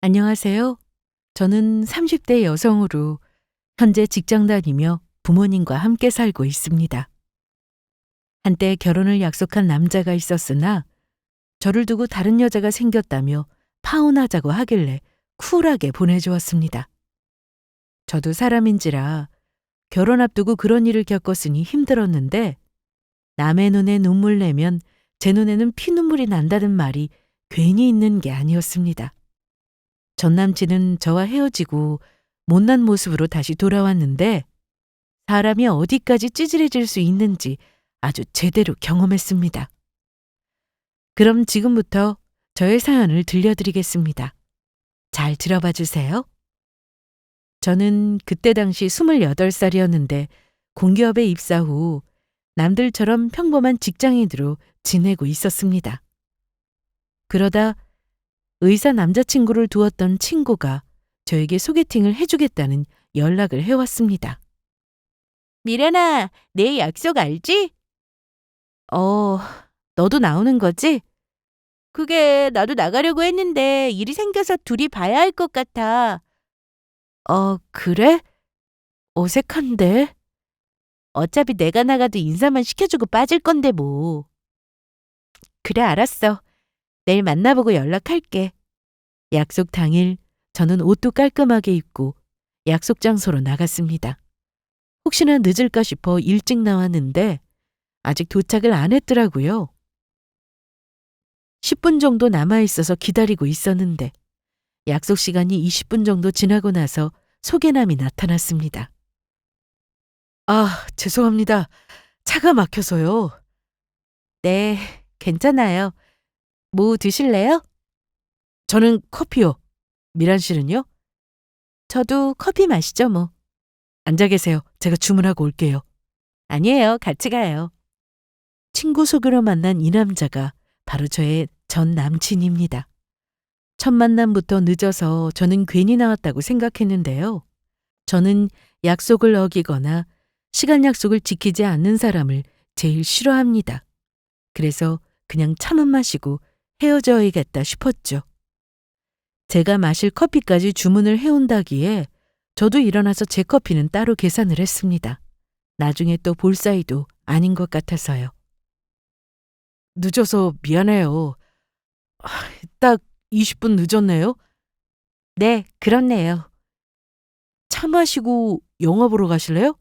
안녕하세요. 저는 30대 여성으로 현재 직장 다니며 부모님과 함께 살고 있습니다. 한때 결혼을 약속한 남자가 있었으나 저를 두고 다른 여자가 생겼다며 파혼하자고 하길래 쿨하게 보내주었습니다. 저도 사람인지라 결혼 앞두고 그런 일을 겪었으니 힘들었는데 남의 눈에 눈물 내면 제 눈에는 피눈물이 난다는 말이 괜히 있는 게 아니었습니다. 전 남친은 저와 헤어지고 못난 모습으로 다시 돌아왔는데 사람이 어디까지 찌질해질 수 있는지 아주 제대로 경험했습니다. 그럼 지금부터 저의 사연을 들려드리겠습니다. 잘 들어봐 주세요. 저는 그때 당시 28살이었는데 공기업에 입사 후 남들처럼 평범한 직장인으로 지내고 있었습니다. 그러다 의사 남자친구를 두었던 친구가 저에게 소개팅을 해주겠다는 연락을 해왔습니다. 미련아, 내일 약속 알지? 어, 너도 나오는 거지? 그게 나도 나가려고 했는데 일이 생겨서 둘이 봐야 할 것 같아. 그래? 어색한데? 어차피 내가 나가도 인사만 시켜주고 빠질 건데 뭐. 그래, 알았어. 내일 만나보고 연락할게. 약속 당일 저는 옷도 깔끔하게 입고 약속 장소로 나갔습니다. 혹시나 늦을까 싶어 일찍 나왔는데 아직 도착을 안 했더라고요. 10분 정도 남아있어서 기다리고 있었는데 약속 시간이 20분 정도 지나고 나서 소개남이 나타났습니다. 아, 죄송합니다. 차가 막혀서요. 네, 괜찮아요. 뭐 드실래요? 저는 커피요. 미란 씨는요? 저도 커피 마시죠, 뭐. 앉아 계세요. 제가 주문하고 올게요. 아니에요. 같이 가요. 친구 소개로 만난 이 남자가 바로 저의 전 남친입니다. 첫 만남부터 늦어서 저는 괜히 나왔다고 생각했는데요. 저는 약속을 어기거나 시간 약속을 지키지 않는 사람을 제일 싫어합니다. 그래서 그냥 차만 마시고 헤어져야겠다 싶었죠. 제가 마실 커피까지 주문을 해온다기에 저도 일어나서 제 커피는 따로 계산을 했습니다. 나중에 또 볼 사이도 아닌 것 같아서요. 늦어서 미안해요. 딱 20분 늦었네요? 네, 그렇네요. 차 마시고 영화 보러 가실래요?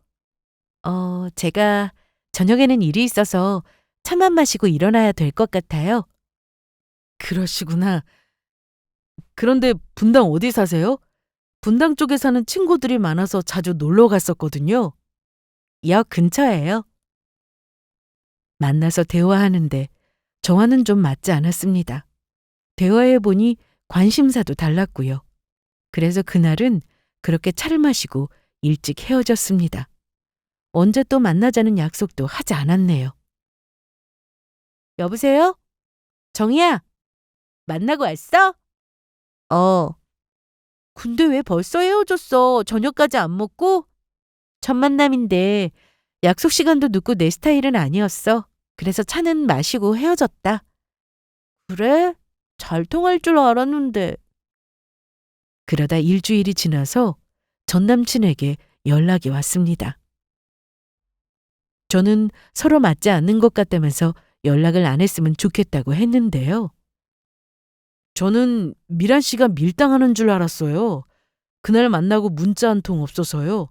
제가 저녁에는 일이 있어서 차만 마시고 일어나야 될 것 같아요. 그러시구나. 그런데 분당 어디 사세요? 분당 쪽에 사는 친구들이 많아서 자주 놀러 갔었거든요. 역 근처예요. 만나서 대화하는데 저와는 좀 맞지 않았습니다. 대화해 보니 관심사도 달랐고요. 그래서 그날은 그렇게 차를 마시고 일찍 헤어졌습니다. 언제 또 만나자는 약속도 하지 않았네요. 여보세요? 정희야, 만나고 왔어? 어. 근데 왜 벌써 헤어졌어? 저녁까지 안 먹고? 첫 만남인데 약속 시간도 늦고 내 스타일은 아니었어. 그래서 차는 마시고 헤어졌다. 그래? 잘 통할 줄 알았는데. 그러다 일주일이 지나서 전 남친에게 연락이 왔습니다. 저는 서로 맞지 않는 것 같다면서 연락을 안 했으면 좋겠다고 했는데요. 저는 미란 씨가 밀당하는 줄 알았어요. 그날 만나고 문자 한 통 없어서요.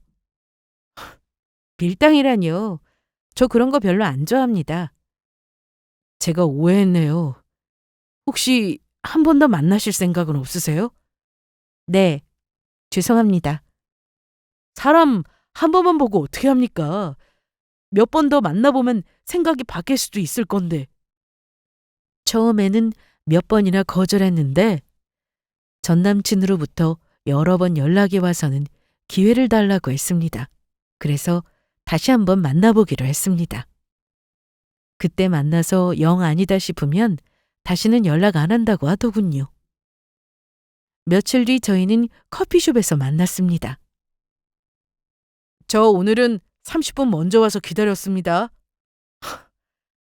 밀당이라니요. 저 그런 거 별로 안 좋아합니다. 제가 오해했네요. 혹시 한 번 더 만나실 생각은 없으세요? 네, 죄송합니다. 사람 한 번만 보고 어떻게 합니까? 몇 번 더 만나보면 생각이 바뀔 수도 있을 건데. 처음에는 몇 번이나 거절했는데 전 남친으로부터 여러 번 연락이 와서는 기회를 달라고 했습니다. 그래서 다시 한번 만나보기로 했습니다. 그때 만나서 영 아니다 싶으면 다시는 연락 안 한다고 하더군요. 며칠 뒤 저희는 커피숍에서 만났습니다. 저 오늘은 30분 먼저 와서 기다렸습니다.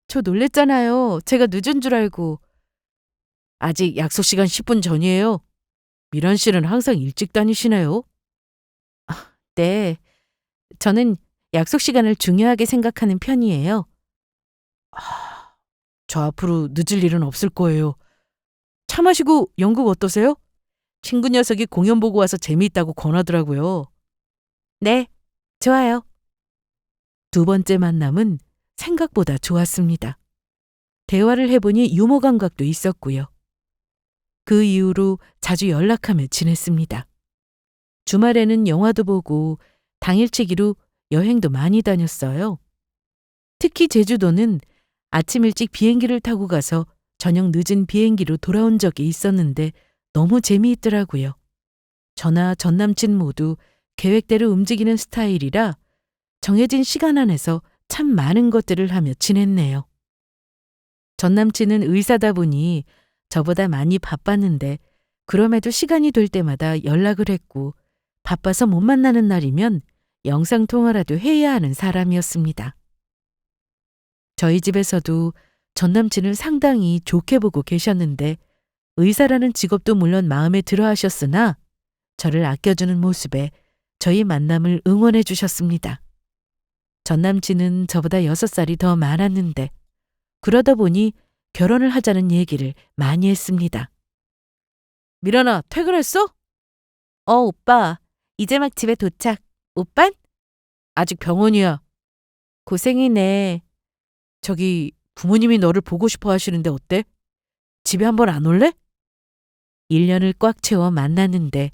저 놀랬잖아요. 제가 늦은 줄 알고. 아직 약속 시간 10분 전이에요. 미란 씨는 항상 일찍 다니시네요. 네, 저는 약속 시간을 중요하게 생각하는 편이에요. 저 앞으로 늦을 일은 없을 거예요. 차 마시고 연극 어떠세요? 친구 녀석이 공연 보고 와서 재미있다고 권하더라고요. 네, 좋아요. 두 번째 만남은 생각보다 좋았습니다. 대화를 해보니 유머 감각도 있었고요. 그 이후로 자주 연락하며 지냈습니다. 주말에는 영화도 보고 당일치기로 여행도 많이 다녔어요. 특히 제주도는 아침 일찍 비행기를 타고 가서 저녁 늦은 비행기로 돌아온 적이 있었는데 너무 재미있더라고요. 저나 전 남친 모두 계획대로 움직이는 스타일이라 정해진 시간 안에서 참 많은 것들을 하며 지냈네요. 전 남친은 의사다 보니 저보다 많이 바빴는데 그럼에도 시간이 될 때마다 연락을 했고 바빠서 못 만나는 날이면 영상통화라도 해야 하는 사람이었습니다. 저희 집에서도 전 남친을 상당히 좋게 보고 계셨는데 의사라는 직업도 물론 마음에 들어 하셨으나 저를 아껴주는 모습에 저희 만남을 응원해 주셨습니다. 전 남친은 저보다 6살이 더 많았는데 그러다 보니 결혼을 하자는 얘기를 많이 했습니다. 미란아, 퇴근했어? 오빠. 이제 막 집에 도착. 오빤? 아직 병원이야. 고생이네. 저기 부모님이 너를 보고 싶어 하시는데 어때? 집에 한번 안 올래? 1년을 꽉 채워 만났는데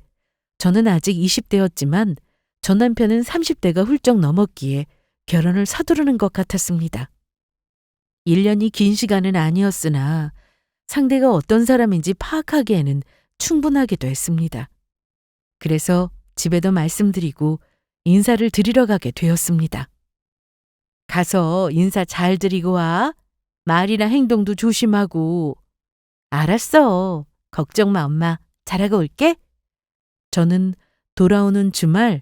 저는 아직 20대였지만 전 남편은 30대가 훌쩍 넘었기에 결혼을 서두르는 것 같았습니다. 1년이 긴 시간은 아니었으나 상대가 어떤 사람인지 파악하기에는 충분하기도 했습니다. 그래서 집에도 말씀드리고 인사를 드리러 가게 되었습니다. 가서 인사 잘 드리고 와. 말이나 행동도 조심하고. 알았어. 걱정 마, 엄마. 잘하고 올게. 저는 돌아오는 주말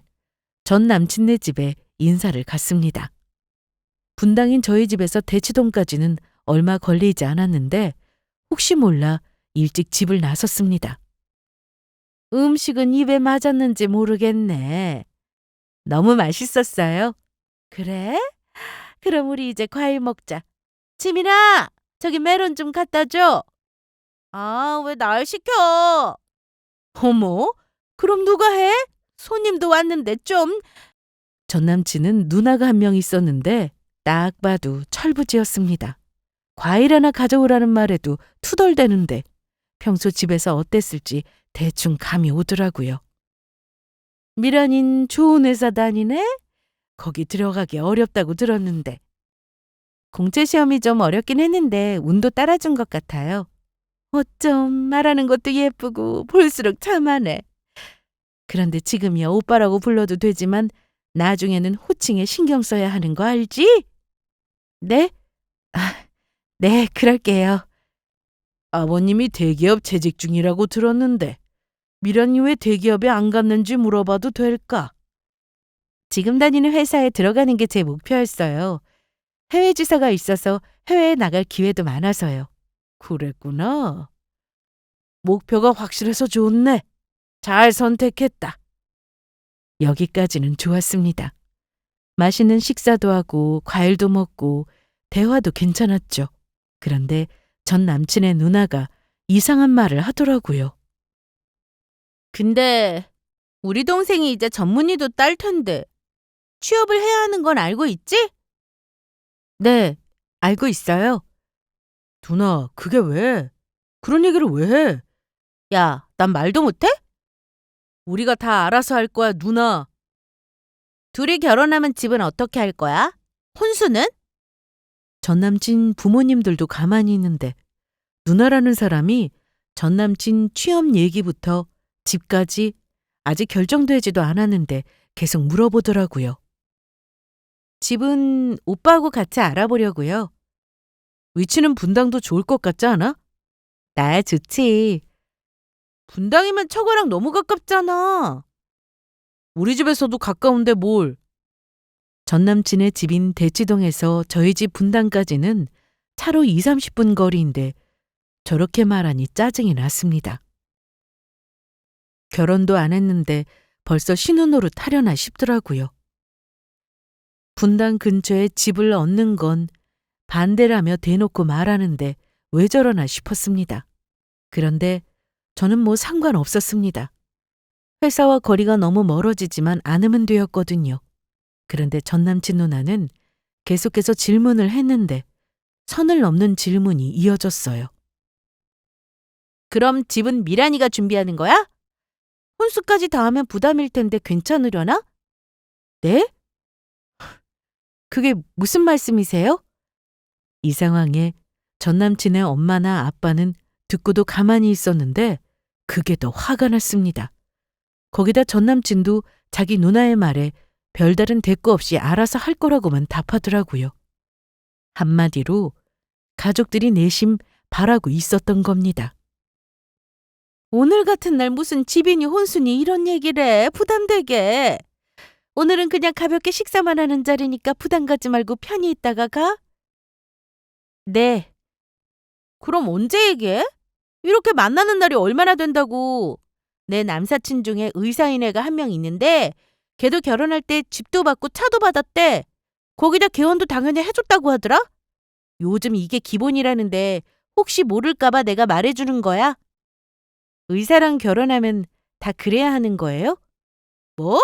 전 남친네 집에 인사를 갔습니다. 분당인 저희 집에서 대치동까지는 얼마 걸리지 않았는데 혹시 몰라 일찍 집을 나섰습니다. 음식은 입에 맞았는지 모르겠네. 너무 맛있었어요. 그래? 그럼 우리 이제 과일 먹자. 지민아, 저기 메론 좀 갖다 줘. 아, 왜 날 시켜? 어머, 그럼 누가 해? 손님도 왔는데 좀. 전 남친은 누나가 한 명 있었는데 딱 봐도 철부지였습니다. 과일 하나 가져오라는 말에도 투덜대는데 평소 집에서 어땠을지 대충 감이 오더라고요. 미란인 좋은 회사 다니네? 거기 들어가기 어렵다고 들었는데. 공채 시험이 좀 어렵긴 했는데 운도 따라준 것 같아요. 어쩜 말하는 것도 예쁘고 볼수록 참하네. 그런데 지금이야 오빠라고 불러도 되지만 나중에는 호칭에 신경 써야 하는 거 알지? 네? 네, 그럴게요. 아버님이 대기업 재직 중이라고 들었는데 미란이 왜 대기업에 안 갔는지 물어봐도 될까? 지금 다니는 회사에 들어가는 게 제 목표였어요. 해외 지사가 있어서 해외에 나갈 기회도 많아서요. 그랬구나. 목표가 확실해서 좋네. 잘 선택했다. 여기까지는 좋았습니다. 맛있는 식사도 하고 과일도 먹고 대화도 괜찮았죠. 그런데 전 남친의 누나가 이상한 말을 하더라고요. 근데 우리 동생이 이제 전문의도 딸 텐데 취업을 해야 하는 건 알고 있지? 네, 알고 있어요. 누나, 그게 왜? 그런 얘기를 왜 해? 야, 난 말도 못해? 우리가 다 알아서 할 거야, 누나. 둘이 결혼하면 집은 어떻게 할 거야? 혼수는? 전 남친 부모님들도 가만히 있는데 누나라는 사람이 전 남친 취업 얘기부터 집까지 아직 결정되지도 않았는데 계속 물어보더라고요. 집은 오빠하고 같이 알아보려고요. 위치는 분당도 좋을 것 같지 않아? 나야 좋지. 분당이면 처가랑 너무 가깝잖아. 우리 집에서도 가까운데 뭘. 전 남친의 집인 대치동에서 저희 집 분당까지는 차로 2, 30분 거리인데 저렇게 말하니 짜증이 났습니다. 결혼도 안 했는데 벌써 신혼노릇 하려나 싶더라고요. 분당 근처에 집을 얻는 건 반대라며 대놓고 말하는데 왜 저러나 싶었습니다. 그런데 저는 뭐 상관없었습니다. 회사와 거리가 너무 멀어지지만 않으면 되었거든요. 그런데 전남친 누나는 계속해서 질문을 했는데 선을 넘는 질문이 이어졌어요. 그럼 집은 미란이가 준비하는 거야? 혼수까지 다 하면 부담일 텐데 괜찮으려나? 네? 그게 무슨 말씀이세요? 이 상황에 전남친의 엄마나 아빠는 듣고도 가만히 있었는데 그게 더 화가 났습니다. 거기다 전남친도 자기 누나의 말에 별다른 대꾸 없이 알아서 할 거라고만 답하더라고요. 한마디로 가족들이 내심 바라고 있었던 겁니다. 오늘 같은 날 무슨 집이니 혼수니 이런 얘기를 해. 부담되게. 오늘은 그냥 가볍게 식사만 하는 자리니까 부담 갖지 말고 편히 있다가 가. 네. 그럼 언제 얘기해? 이렇게 만나는 날이 얼마나 된다고. 내 남사친 중에 의사인 애가 한 명 있는데 걔도 결혼할 때 집도 받고 차도 받았대. 거기다 개원도 당연히 해줬다고 하더라. 요즘 이게 기본이라는데 혹시 모를까 봐 내가 말해주는 거야. 의사랑 결혼하면 다 그래야 하는 거예요? 뭐?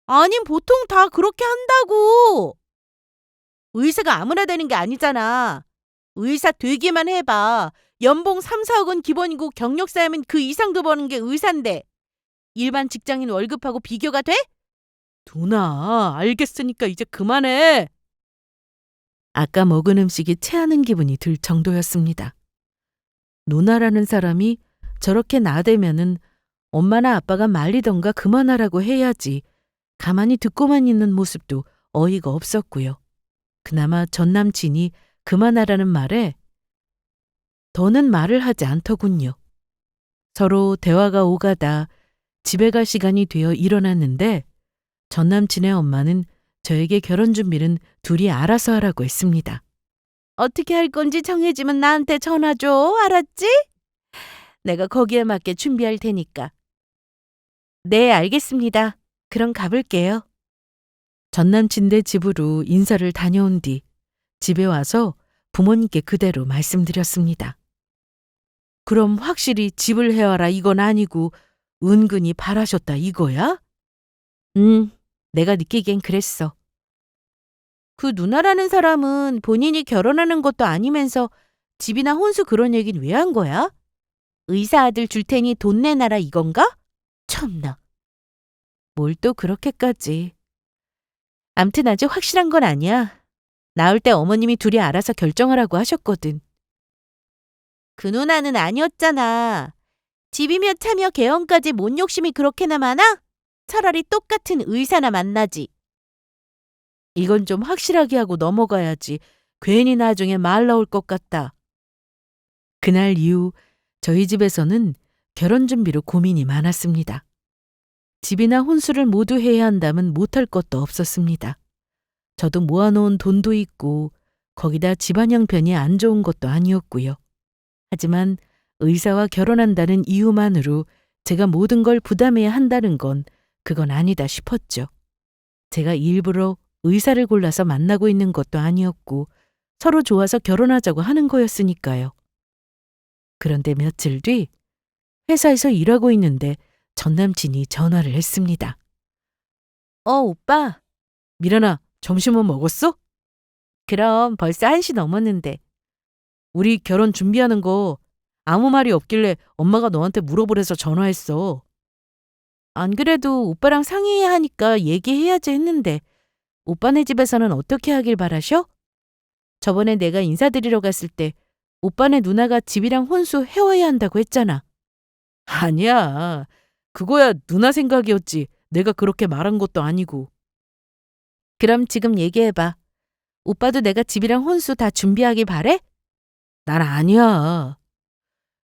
아니 보통 다 그렇게 한다고. 의사가 아무나 되는 게 아니잖아. 의사 되기만 해봐. 연봉 3, 4억 원 기본이고 경력 쌓이면 그 이상도 버는 게 의사인데 일반 직장인 월급하고 비교가 돼? 누나, 알겠으니까 이제 그만해. 아까 먹은 음식이 체하는 기분이 들 정도였습니다. 누나라는 사람이 저렇게 나대면은 엄마나 아빠가 말리던가 그만하라고 해야지 가만히 듣고만 있는 모습도 어이가 없었고요. 그나마 전 남친이 그만하라는 말에 더는 말을 하지 않더군요. 서로 대화가 오가다 집에 갈 시간이 되어 일어났는데 전 남친의 엄마는 저에게 결혼 준비는 둘이 알아서 하라고 했습니다. 어떻게 할 건지 정해지면 나한테 전화 줘. 알았지? 내가 거기에 맞게 준비할 테니까. 네, 알겠습니다. 그럼 가볼게요. 전 남친 네 집으로 인사를 다녀온 뒤 집에 와서 부모님께 그대로 말씀드렸습니다. 그럼 확실히 집을 해와라 이건 아니고 은근히 바라셨다 이거야? 내가 느끼기엔 그랬어. 그 누나라는 사람은 본인이 결혼하는 것도 아니면서 집이나 혼수 그런 얘긴 왜 한 거야? 의사 아들 줄 테니 돈 내놔라 이건가? 참나. 뭘 또 그렇게까지. 암튼 아직 확실한 건 아니야. 나올 때 어머님이 둘이 알아서 결정하라고 하셨거든. 그 누나는 아니었잖아. 집이며 차며 개헌까지 뭔 욕심이 그렇게나 많아? 차라리 똑같은 의사나 만나지. 이건 좀 확실하게 하고 넘어가야지. 괜히 나중에 말 나올 것 같다. 그날 이후 저희 집에서는 결혼 준비로 고민이 많았습니다. 집이나 혼수를 모두 해야 한다면 못할 것도 없었습니다. 저도 모아놓은 돈도 있고 거기다 집안 형편이 안 좋은 것도 아니었고요. 하지만 의사와 결혼한다는 이유만으로 제가 모든 걸 부담해야 한다는 건 그건 아니다 싶었죠. 제가 일부러 의사를 골라서 만나고 있는 것도 아니었고 서로 좋아서 결혼하자고 하는 거였으니까요. 그런데 며칠 뒤 회사에서 일하고 있는데 전 남친이 전화를 했습니다. 오빠. 미란아, 점심은 먹었어? 그럼 벌써 1시 넘었는데. 우리 결혼 준비하는 거 아무 말이 없길래 엄마가 너한테 물어보래서 전화했어. 안 그래도 오빠랑 상의해야 하니까 얘기해야지 했는데 오빠네 집에서는 어떻게 하길 바라셔? 저번에 내가 인사드리러 갔을 때 오빠네 누나가 집이랑 혼수 해와야 한다고 했잖아. 아니야. 그거야 누나 생각이었지. 내가 그렇게 말한 것도 아니고. 그럼 지금 얘기해봐. 오빠도 내가 집이랑 혼수 다 준비하길 바래? 난 아니야.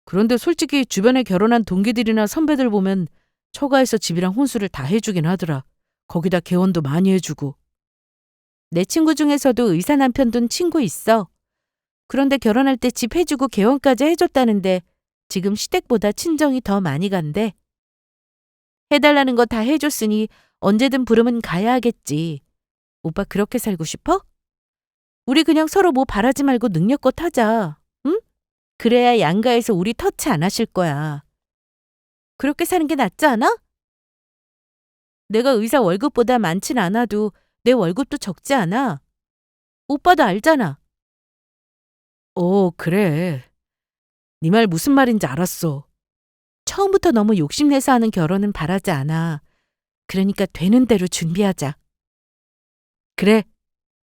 그런데 솔직히 주변에 결혼한 동기들이나 선배들 보면 처가에서 집이랑 혼수를 다 해주긴 하더라. 거기다 개원도 많이 해주고. 내 친구 중에서도 의사 남편 둔 친구 있어. 그런데 결혼할 때 집 해주고 개원까지 해줬다는데 지금 시댁보다 친정이 더 많이 간대. 해달라는 거 다 해줬으니 언제든 부르면 가야 하겠지. 오빠 그렇게 살고 싶어? 우리 그냥 서로 뭐 바라지 말고 능력껏 하자. 응? 그래야 양가에서 우리 터치 안 하실 거야. 그렇게 사는 게 낫지 않아? 내가 의사 월급보다 많진 않아도 내 월급도 적지 않아. 오빠도 알잖아. 그래. 네 말 무슨 말인지 알았어. 처음부터 너무 욕심내서 하는 결혼은 바라지 않아. 그러니까 되는 대로 준비하자. 그래,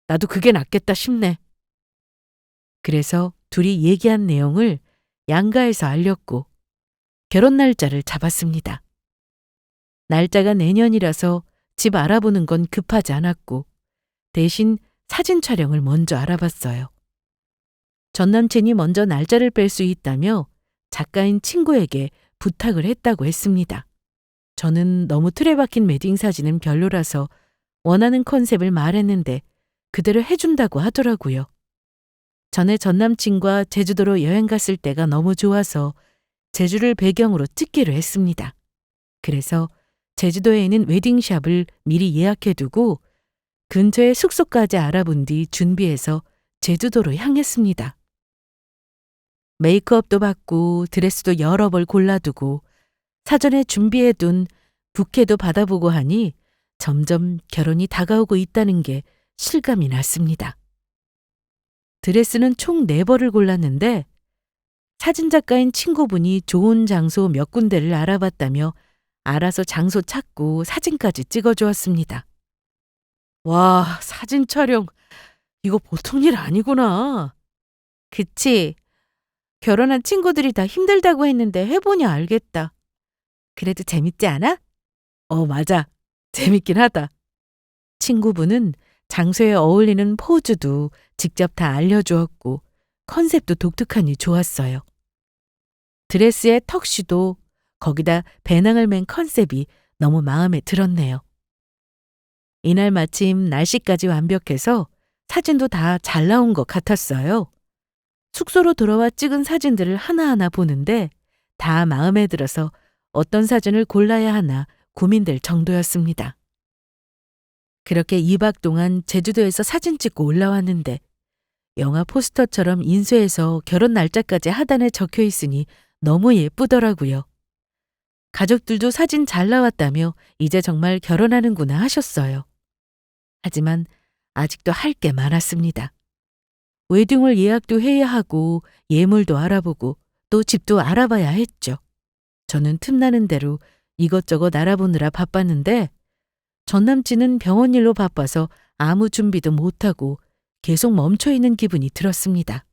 나도 그게 낫겠다 싶네. 그래서 둘이 얘기한 내용을 양가에서 알렸고 결혼 날짜를 잡았습니다. 날짜가 내년이라서 집 알아보는 건 급하지 않았고 대신 사진 촬영을 먼저 알아봤어요. 전 남친이 먼저 날짜를 뺄 수 있다며 작가인 친구에게 부탁을 했다고 했습니다. 저는 너무 틀에 박힌 웨딩 사진은 별로라서 원하는 컨셉을 말했는데 그대로 해준다고 하더라고요. 전에 전 남친과 제주도로 여행 갔을 때가 너무 좋아서 제주를 배경으로 찍기로 했습니다. 그래서 제주도에 있는 웨딩샵을 미리 예약해두고 근처에 숙소까지 알아본 뒤 준비해서 제주도로 향했습니다. 메이크업도 받고 드레스도 여러 벌 골라두고 사전에 준비해둔 부케도 받아보고 하니 점점 결혼이 다가오고 있다는 게 실감이 났습니다. 드레스는 총 4벌을 골랐는데 사진작가인 친구분이 좋은 장소 몇 군데를 알아봤다며 알아서 장소 찾고 사진까지 찍어주었습니다. 와, 사진 촬영 이거 보통 일 아니구나. 그치? 결혼한 친구들이 다 힘들다고 했는데 해보냐 알겠다. 그래도 재밌지 않아? 맞아. 재밌긴 하다. 친구분은 장소에 어울리는 포즈도 직접 다 알려주었고 컨셉도 독특하니 좋았어요. 드레스에 턱시도 거기다 배낭을 맨 컨셉이 너무 마음에 들었네요. 이날 마침 날씨까지 완벽해서 사진도 다 잘 나온 것 같았어요. 숙소로 돌아와 찍은 사진들을 하나하나 보는데 다 마음에 들어서 어떤 사진을 골라야 하나 고민될 정도였습니다. 그렇게 2박 동안 제주도에서 사진 찍고 올라왔는데 영화 포스터처럼 인쇄해서 결혼 날짜까지 하단에 적혀 있으니 너무 예쁘더라고요. 가족들도 사진 잘 나왔다며 이제 정말 결혼하는구나 하셨어요. 하지만 아직도 할 게 많았습니다. 웨딩홀 예약도 해야 하고 예물도 알아보고 또 집도 알아봐야 했죠. 저는 틈나는 대로 이것저것 알아보느라 바빴는데 전 남친은 병원 일로 바빠서 아무 준비도 못하고 계속 멈춰있는 기분이 들었습니다.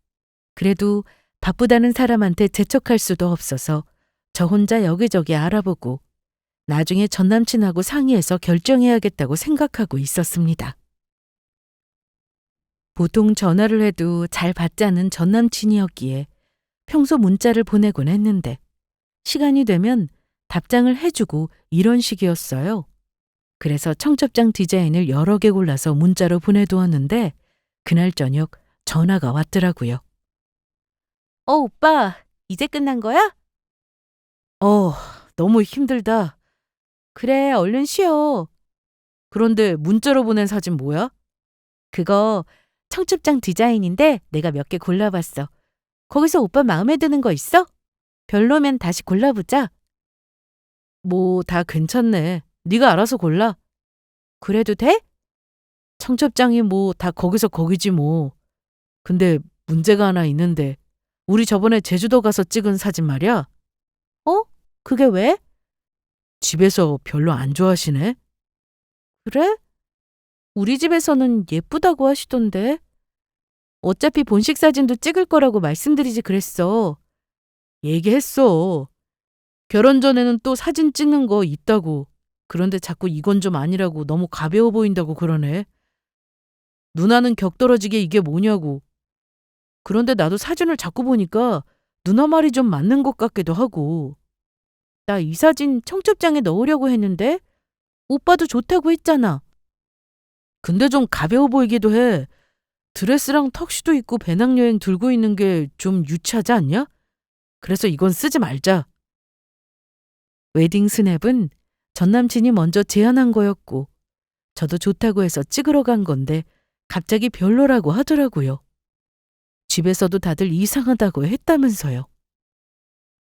그래도 바쁘다는 사람한테 재촉할 수도 없어서 저 혼자 여기저기 알아보고 나중에 전 남친하고 상의해서 결정해야겠다고 생각하고 있었습니다. 보통 전화를 해도 잘 받지 않는 전 남친이었기에 평소 문자를 보내곤 했는데 시간이 되면 답장을 해주고 이런 식이었어요. 그래서 청첩장 디자인을 여러 개 골라서 문자로 보내두었는데 그날 저녁 전화가 왔더라고요. 오빠, 이제 끝난 거야? 너무 힘들다. 그래, 얼른 쉬어. 그런데 문자로 보낸 사진 뭐야? 그거 청첩장 디자인인데 내가 몇 개 골라봤어. 거기서 오빠 마음에 드는 거 있어? 별로면 다시 골라보자. 뭐 다 괜찮네. 네가 알아서 골라. 그래도 돼? 청첩장이 뭐 다 거기서 거기지 뭐. 근데 문제가 하나 있는데 우리 저번에 제주도 가서 찍은 사진 말이야. 그게 왜? 집에서 별로 안 좋아하시네. 그래? 우리 집에서는 예쁘다고 하시던데. 어차피 본식 사진도 찍을 거라고 말씀드리지 그랬어. 얘기했어. 결혼 전에는 또 사진 찍는 거 있다고. 그런데 자꾸 이건 좀 아니라고 너무 가벼워 보인다고 그러네. 누나는 격떨어지게 이게 뭐냐고. 그런데 나도 사진을 자꾸 보니까 누나 말이 좀 맞는 것 같기도 하고. 나 이 사진 청첩장에 넣으려고 했는데 오빠도 좋다고 했잖아. 근데 좀 가벼워 보이기도 해. 드레스랑 턱시도 입고 배낭여행 들고 있는 게 좀 유치하지 않냐? 그래서 이건 쓰지 말자. 웨딩 스냅은 전 남친이 먼저 제안한 거였고 저도 좋다고 해서 찍으러 간 건데 갑자기 별로라고 하더라고요. 집에서도 다들 이상하다고 했다면서요.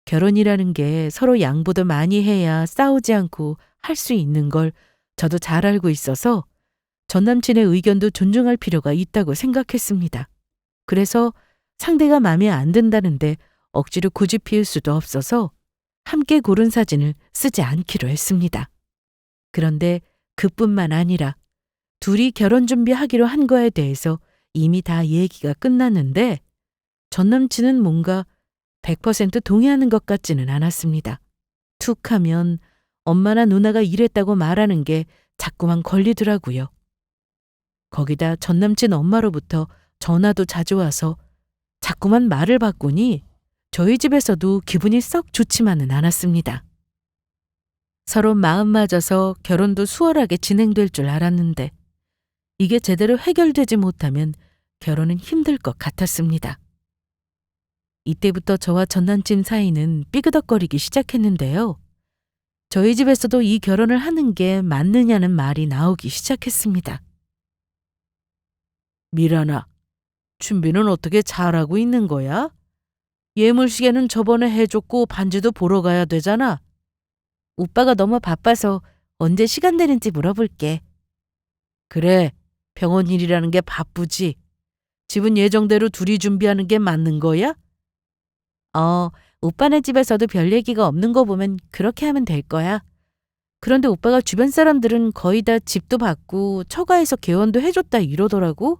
결혼이라는 게 서로 양보도 많이 해야 싸우지 않고 할 수 있는 걸 저도 잘 알고 있어서 전 남친의 의견도 존중할 필요가 있다고 생각했습니다. 그래서 상대가 마음에 안 든다는데 억지로 고집 피울 수도 없어서 함께 고른 사진을 쓰지 않기로 했습니다. 그런데 그뿐만 아니라 둘이 결혼 준비하기로 한 거에 대해서 이미 다 얘기가 끝났는데 전 남친은 뭔가 100% 동의하는 것 같지는 않았습니다. 툭 하면 엄마나 누나가 이랬다고 말하는 게 자꾸만 걸리더라고요. 거기다 전 남친 엄마로부터 전화도 자주 와서 자꾸만 말을 바꾸니 저희 집에서도 기분이 썩 좋지만은 않았습니다. 서로 마음 맞아서 결혼도 수월하게 진행될 줄 알았는데 이게 제대로 해결되지 못하면 결혼은 힘들 것 같았습니다. 이때부터 저와 전 남친 사이는 삐그덕거리기 시작했는데요. 저희 집에서도 이 결혼을 하는 게 맞느냐는 말이 나오기 시작했습니다. 미란아, 준비는 어떻게 잘하고 있는 거야? 예물시계는 저번에 해줬고 반지도 보러 가야 되잖아. 오빠가 너무 바빠서 언제 시간 되는지 물어볼게. 그래, 병원 일이라는 게 바쁘지. 집은 예정대로 둘이 준비하는 게 맞는 거야? 오빠네 집에서도 별 얘기가 없는 거 보면 그렇게 하면 될 거야. 그런데 오빠가 주변 사람들은 거의 다 집도 받고 처가에서 개원도 해줬다 이러더라고.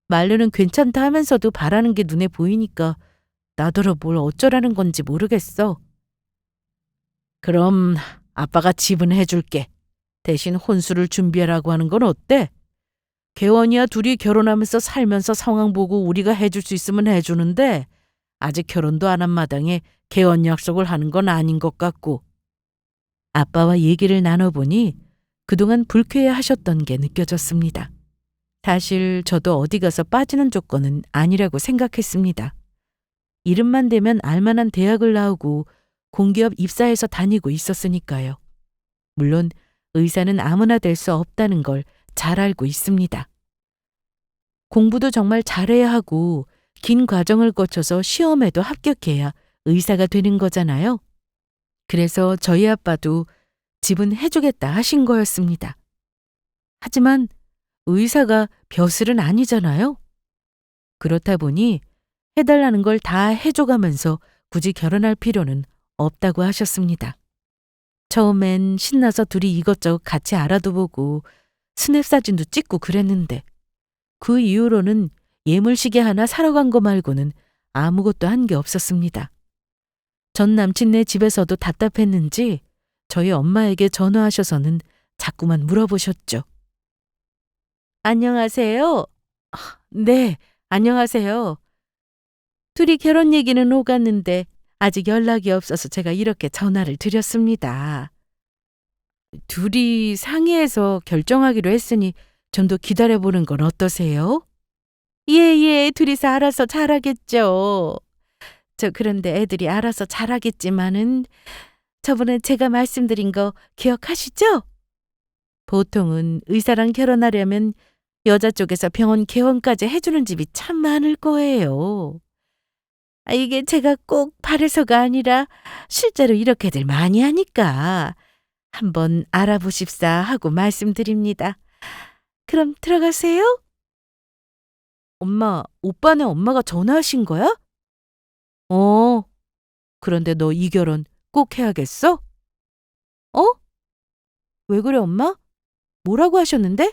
말로는 괜찮다 하면서도 바라는 게 눈에 보이니까 나더러 뭘 어쩌라는 건지 모르겠어. 그럼 아빠가 집은 해줄게. 대신 혼수를 준비하라고 하는 건 어때? 개원이야 둘이 결혼하면서 살면서 상황 보고 우리가 해줄 수 있으면 해주는데 아직 결혼도 안 한 마당에 개원 약속을 하는 건 아닌 것 같고. 아빠와 얘기를 나눠보니 그동안 불쾌해하셨던 게 느껴졌습니다. 사실 저도 어디 가서 빠지는 조건은 아니라고 생각했습니다. 이름만 대면 알만한 대학을 나오고 공기업 입사해서 다니고 있었으니까요. 물론 의사는 아무나 될 수 없다는 걸 잘 알고 있습니다. 공부도 정말 잘해야 하고 긴 과정을 거쳐서 시험에도 합격해야 의사가 되는 거잖아요. 그래서 저희 아빠도 집은 해주겠다 하신 거였습니다. 하지만 의사가 벼슬은 아니잖아요. 그렇다 보니 해달라는 걸 다 해줘가면서 굳이 결혼할 필요는 없다고 하셨습니다. 처음엔 신나서 둘이 이것저것 같이 알아도 보고 스냅 사진도 찍고 그랬는데 그 이후로는 예물시계 하나 사러 간 거 말고는 아무것도 한 게 없었습니다. 전 남친네 집에서도 답답했는지 저희 엄마에게 전화하셔서는 자꾸만 물어보셨죠. 안녕하세요. 네, 안녕하세요. 둘이 결혼 얘기는 오갔는데 아직 연락이 없어서 제가 이렇게 전화를 드렸습니다. 둘이 상의해서 결정하기로 했으니 좀 더 기다려보는 건 어떠세요? 예, 둘이서 알아서 잘하겠죠. 그런데 애들이 알아서 잘하겠지만은 저번에 제가 말씀드린 거 기억하시죠? 보통은 의사랑 결혼하려면 여자 쪽에서 병원 개원까지 해주는 집이 참 많을 거예요. 이게 제가 꼭 바래서가 아니라 실제로 이렇게들 많이 하니까 한번 알아보십사 하고 말씀드립니다. 그럼 들어가세요. 엄마, 오빠네 엄마가 전화하신 거야? 그런데 너 이 결혼 꼭 해야겠어? 왜 그래, 엄마? 뭐라고 하셨는데?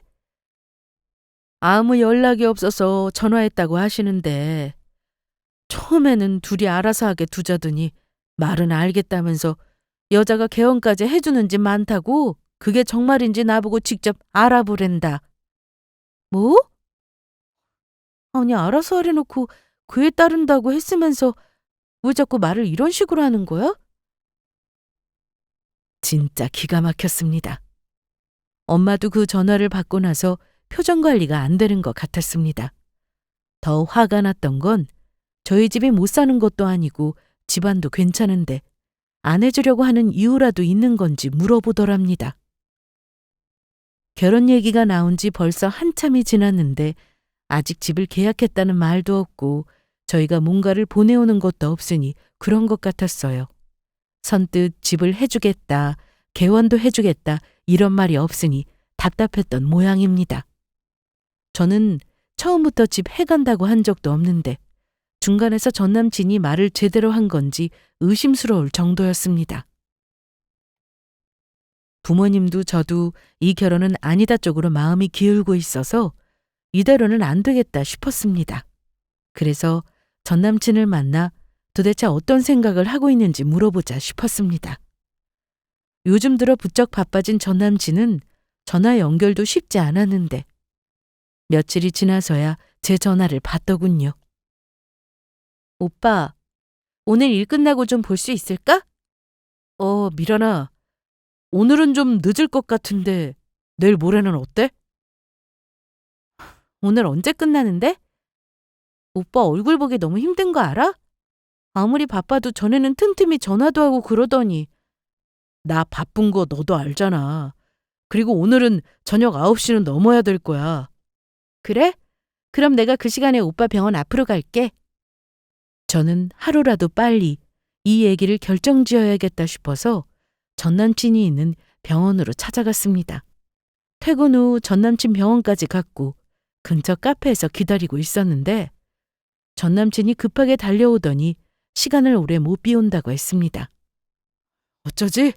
아무 연락이 없어서 전화했다고 하시는데 처음에는 둘이 알아서 하게 두자더니 말은 알겠다면서 여자가 개원까지 해주는 집 많다고 그게 정말인지 나보고 직접 알아보랜다. 뭐? 아니 알아서 하래놓고 그에 따른다고 했으면서 왜 자꾸 말을 이런 식으로 하는 거야? 진짜 기가 막혔습니다. 엄마도 그 전화를 받고 나서 표정 관리가 안 되는 것 같았습니다. 더 화가 났던 건 저희 집이 못 사는 것도 아니고 집안도 괜찮은데 안 해주려고 하는 이유라도 있는 건지 물어보더랍니다. 결혼 얘기가 나온 지 벌써 한참이 지났는데 아직 집을 계약했다는 말도 없고 저희가 뭔가를 보내오는 것도 없으니 그런 것 같았어요. 선뜻 집을 해주겠다, 개원도 해주겠다 이런 말이 없으니 답답했던 모양입니다. 저는 처음부터 집 해간다고 한 적도 없는데 중간에서 전 남친이 말을 제대로 한 건지 의심스러울 정도였습니다. 부모님도 저도 이 결혼은 아니다 쪽으로 마음이 기울고 있어서 이대로는 안 되겠다 싶었습니다. 그래서 전 남친을 만나 도대체 어떤 생각을 하고 있는지 물어보자 싶었습니다. 요즘 들어 부쩍 바빠진 전 남친은 전화 연결도 쉽지 않았는데 며칠이 지나서야 제 전화를 받더군요. 오빠, 오늘 일 끝나고 좀 볼 수 있을까? 미란아. 오늘은 좀 늦을 것 같은데 내일 모레는 어때? 오늘 언제 끝나는데? 오빠 얼굴 보기 너무 힘든 거 알아? 아무리 바빠도 전에는 틈틈이 전화도 하고 그러더니. 나 바쁜 거 너도 알잖아. 그리고 오늘은 저녁 9시는 넘어야 될 거야. 그래? 그럼 내가 그 시간에 오빠 병원 앞으로 갈게. 저는 하루라도 빨리 이 얘기를 결정지어야겠다 싶어서 전 남친이 있는 병원으로 찾아갔습니다. 퇴근 후 전 남친 병원까지 갔고 근처 카페에서 기다리고 있었는데 전 남친이 급하게 달려오더니 시간을 오래 못 비운다고 했습니다. 어쩌지?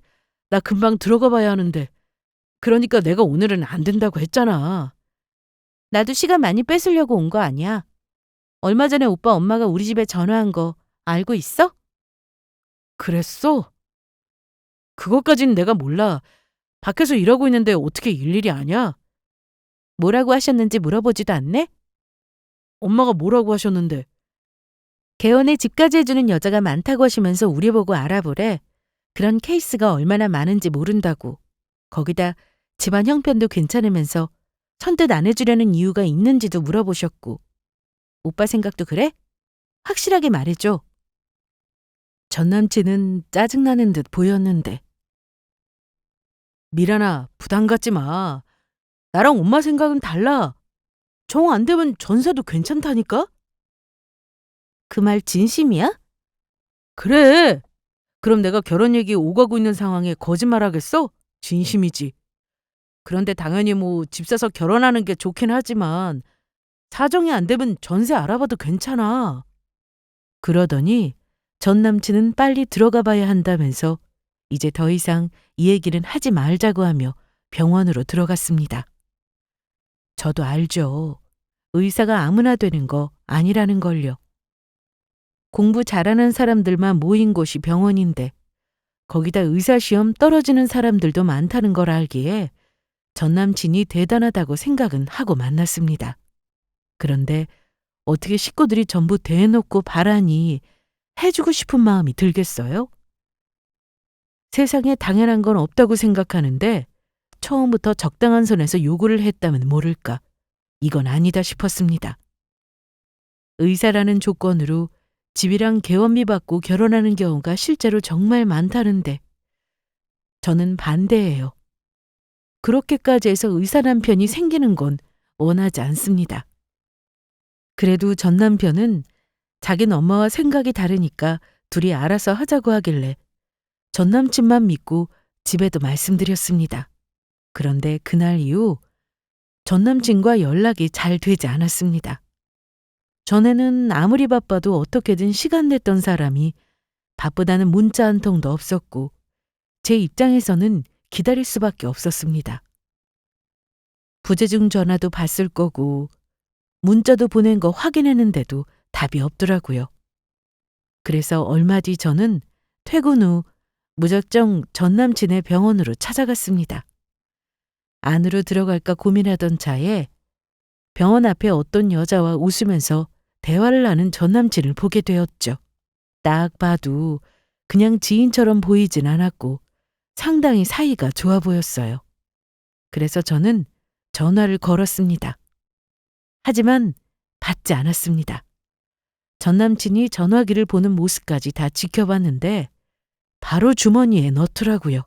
나 금방 들어가 봐야 하는데. 그러니까 내가 오늘은 안 된다고 했잖아. 나도 시간 많이 뺏으려고 온 거 아니야. 얼마 전에 오빠 엄마가 우리 집에 전화한 거 알고 있어? 그랬어? 그것까진 내가 몰라. 밖에서 일하고 있는데 어떻게 일일이 아냐? 뭐라고 하셨는지 물어보지도 않네? 엄마가 뭐라고 하셨는데? 개원에 집까지 해주는 여자가 많다고 하시면서 우리 보고 알아보래. 그런 케이스가 얼마나 많은지 모른다고. 거기다 집안 형편도 괜찮으면서 선뜻 안 해주려는 이유가 있는지도 물어보셨고. 오빠 생각도 그래? 확실하게 말해줘. 전 남친은 짜증나는 듯 보였는데. 미란아, 부담 갖지 마. 나랑 엄마 생각은 달라. 정 안 되면 전세도 괜찮다니까? 그 말 진심이야? 그래. 그럼 내가 결혼 얘기 오가고 있는 상황에 거짓말하겠어? 진심이지. 그런데 당연히 집 사서 결혼하는 게 좋긴 하지만 사정이 안 되면 전세 알아봐도 괜찮아. 그러더니 전 남친은 빨리 들어가 봐야 한다면서 이제 더 이상 이 얘기는 하지 말자고 하며 병원으로 들어갔습니다. 저도 알죠. 의사가 아무나 되는 거 아니라는 걸요. 공부 잘하는 사람들만 모인 곳이 병원인데 거기다 의사 시험 떨어지는 사람들도 많다는 걸 알기에 전 남친이 대단하다고 생각은 하고 만났습니다. 그런데 어떻게 식구들이 전부 대놓고 바라니 해주고 싶은 마음이 들겠어요? 세상에 당연한 건 없다고 생각하는데 처음부터 적당한 선에서 요구를 했다면 모를까. 이건 아니다 싶었습니다. 의사라는 조건으로 집이랑 개원비 받고 결혼하는 경우가 실제로 정말 많다는데 저는 반대예요. 그렇게까지 해서 의사 남편이 생기는 건 원하지 않습니다. 그래도 전 남편은 자긴 엄마와 생각이 다르니까 둘이 알아서 하자고 하길래 전 남친만 믿고 집에도 말씀드렸습니다. 그런데 그날 이후 전 남친과 연락이 잘 되지 않았습니다. 전에는 아무리 바빠도 어떻게든 시간 냈던 사람이 바쁘다는 문자 한 통도 없었고 제 입장에서는 기다릴 수밖에 없었습니다. 부재중 전화도 봤을 거고 문자도 보낸 거 확인했는데도 답이 없더라고요. 그래서 얼마 뒤 저는 퇴근 후 무작정 전 남친의 병원으로 찾아갔습니다. 안으로 들어갈까 고민하던 차에 병원 앞에 어떤 여자와 웃으면서 대화를 하는 전 남친을 보게 되었죠. 딱 봐도 그냥 지인처럼 보이진 않았고 상당히 사이가 좋아 보였어요. 그래서 저는 전화를 걸었습니다. 하지만 받지 않았습니다. 전 남친이 전화기를 보는 모습까지 다 지켜봤는데 바로 주머니에 넣더라고요.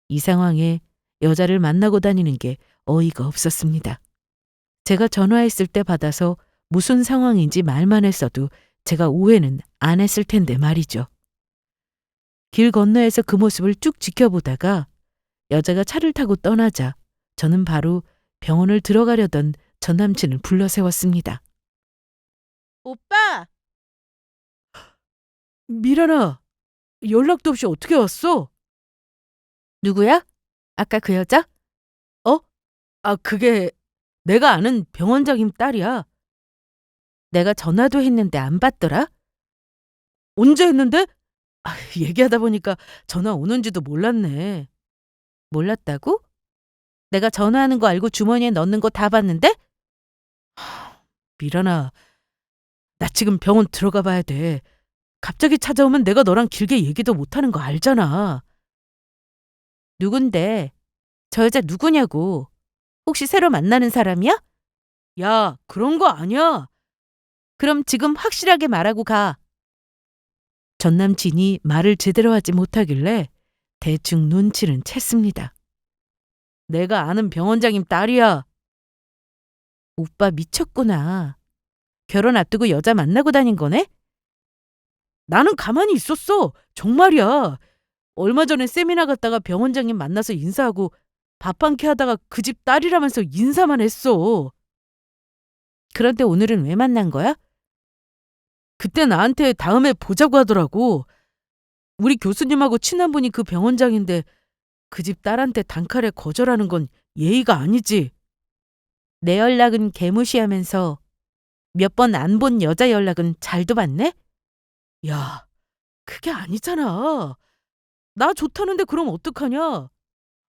이 상황에 여자를 만나고 다니는 게 어이가 없었습니다. 제가 전화했을 때 받아서 무슨 상황인지 말만 했어도 제가 오해는 안 했을 텐데 말이죠. 길 건너에서 그 모습을 쭉 지켜보다가 여자가 차를 타고 떠나자 저는 바로 병원을 들어가려던 전 남친을 불러 세웠습니다. 오빠! 미란아, 연락도 없이 어떻게 왔어? 누구야? 아까 그 여자? 어? 그게 내가 아는 병원장님 딸이야. 내가 전화도 했는데 안 받더라? 언제 했는데? 얘기하다 보니까 전화 오는지도 몰랐네. 몰랐다고? 내가 전화하는 거 알고 주머니에 넣는 거 다 봤는데? 미란아, 나 지금 병원 들어가 봐야 돼. 갑자기 찾아오면 내가 너랑 길게 얘기도 못하는 거 알잖아. 누군데? 저 여자 누구냐고. 혹시 새로 만나는 사람이야? 야, 그런 거 아니야. 그럼 지금 확실하게 말하고 가. 전 남친이 말을 제대로 하지 못하길래 대충 눈치는 챘습니다. 내가 아는 병원장님 딸이야. 오빠 미쳤구나. 결혼 앞두고 여자 만나고 다닌 거네? 나는 가만히 있었어. 정말이야. 얼마 전에 세미나 갔다가 병원장님 만나서 인사하고 밥 한 끼 하다가 그 집 딸이라면서 인사만 했어. 그런데 오늘은 왜 만난 거야? 그때 나한테 다음에 보자고 하더라고. 우리 교수님하고 친한 분이 그 병원장인데 그 집 딸한테 단칼에 거절하는 건 예의가 아니지. 내 연락은 개무시하면서 몇 번 안 본 여자 연락은 잘도 받네? 야, 그게 아니잖아. 나 좋다는데 그럼 어떡하냐?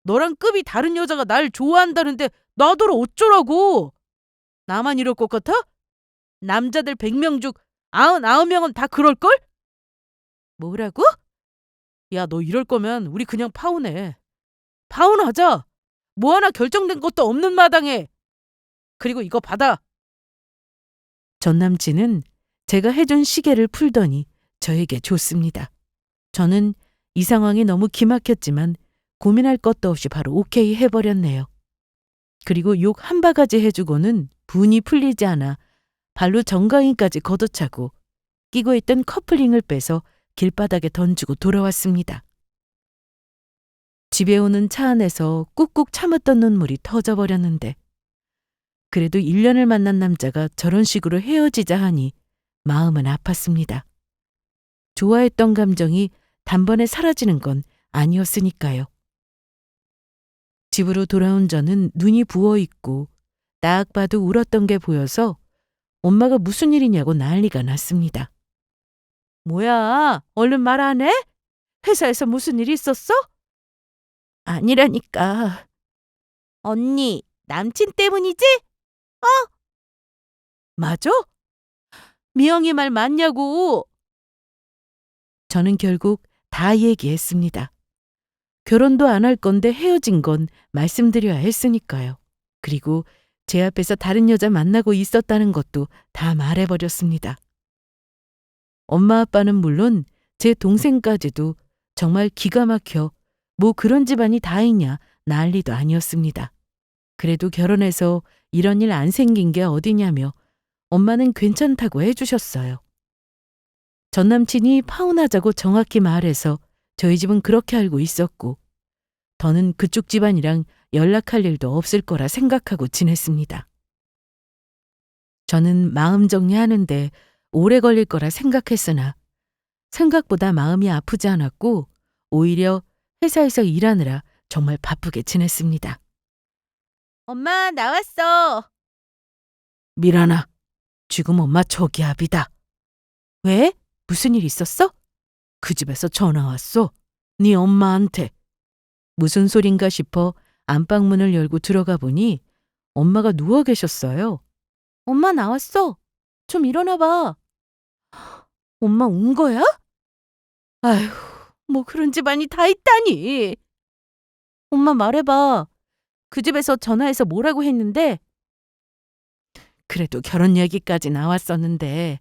너랑 급이 다른 여자가 날 좋아한다는데 나더러 어쩌라고? 나만 이럴 것 같아? 남자들 100명 중 99명은 다 그럴걸? 뭐라고? 야, 너 이럴 거면 우리 그냥 파혼해. 파혼하자. 뭐 하나 결정된 것도 없는 마당에. 그리고 이거 받아. 전 남친은 제가 해준 시계를 풀더니 저에게 줬습니다. 저는 이 상황이 너무 기막혔지만 고민할 것도 없이 바로 오케이 해버렸네요. 그리고 욕 한 바가지 해주고는 분이 풀리지 않아 발로 정강이까지 걷어차고 끼고 있던 커플링을 빼서 길바닥에 던지고 돌아왔습니다. 집에 오는 차 안에서 꾹꾹 참았던 눈물이 터져버렸는데 그래도 1년을 만난 남자가 저런 식으로 헤어지자 하니 마음은 아팠습니다. 좋아했던 감정이 단번에 사라지는 건 아니었으니까요. 집으로 돌아온 저는 눈이 부어있고 딱 봐도 울었던 게 보여서 엄마가 무슨 일이냐고 난리가 났습니다. 뭐야, 얼른 말 안 해? 회사에서 무슨 일 있었어? 아니라니까. 언니, 남친 때문이지? 맞아? 미영이 말 맞냐고. 저는 결국 다 얘기했습니다. 결혼도 안 할 건데 헤어진 건 말씀드려야 했으니까요. 그리고 제 앞에서 다른 여자 만나고 있었다는 것도 다 말해버렸습니다. 엄마 아빠는 물론 제 동생까지도 정말 기가 막혀 뭐 그런 집안이 다 있냐 난리도 아니었습니다. 그래도 결혼해서 이런 일 안 생긴 게 어디냐며 엄마는 괜찮다고 해주셨어요. 전 남친이 파혼하자고 정확히 말해서 저희 집은 그렇게 알고 있었고 더는 그쪽 집안이랑 연락할 일도 없을 거라 생각하고 지냈습니다. 저는 마음 정리하는데 오래 걸릴 거라 생각했으나 생각보다 마음이 아프지 않았고 오히려 회사에서 일하느라 정말 바쁘게 지냈습니다. 엄마, 나왔어. 미란아, 지금 엄마 저기압이다. 왜? 무슨 일 있었어? 그 집에서 전화 왔어. 네 엄마한테. 무슨 소린가 싶어 안방문을 열고 들어가 보니 엄마가 누워 계셨어요. 엄마 나왔어. 좀 일어나 봐. 엄마 운 거야? 아휴, 뭐 그런 집안이 다 있다니. 엄마 말해봐. 그 집에서 전화해서 뭐라고 했는데? 그래도 결혼 얘기까지 나왔었는데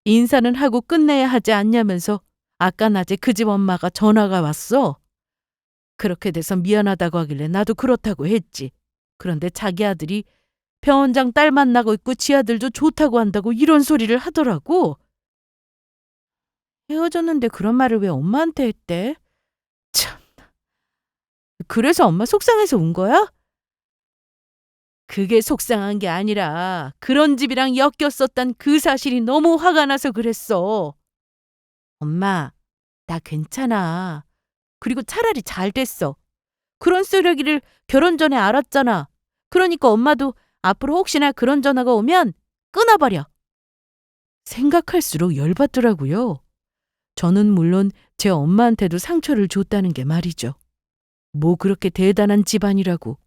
인사는 하고 끝내야 하지 않냐면서 아까 낮에 그 집 엄마가 전화가 왔어. 그렇게 돼서 미안하다고 하길래 나도 그렇다고 했지. 그런데 자기 아들이 병원장 딸 만나고 있고 지 아들도 좋다고 한다고 이런 소리를 하더라고. 헤어졌는데 그런 말을 왜 엄마한테 했대? 참, 그래서 엄마 속상해서 운 거야? 그게 속상한 게 아니라 그런 집이랑 엮였었단 그 사실이 너무 화가 나서 그랬어. 엄마, 나 괜찮아. 그리고 차라리 잘 됐어. 그런 쓰레기를 결혼 전에 알았잖아. 그러니까 엄마도 앞으로 혹시나 그런 전화가 오면 끊어버려. 생각할수록 열받더라고요. 저는 물론 제 엄마한테도 상처를 줬다는 게 말이죠. 뭐 그렇게 대단한 집안이라고.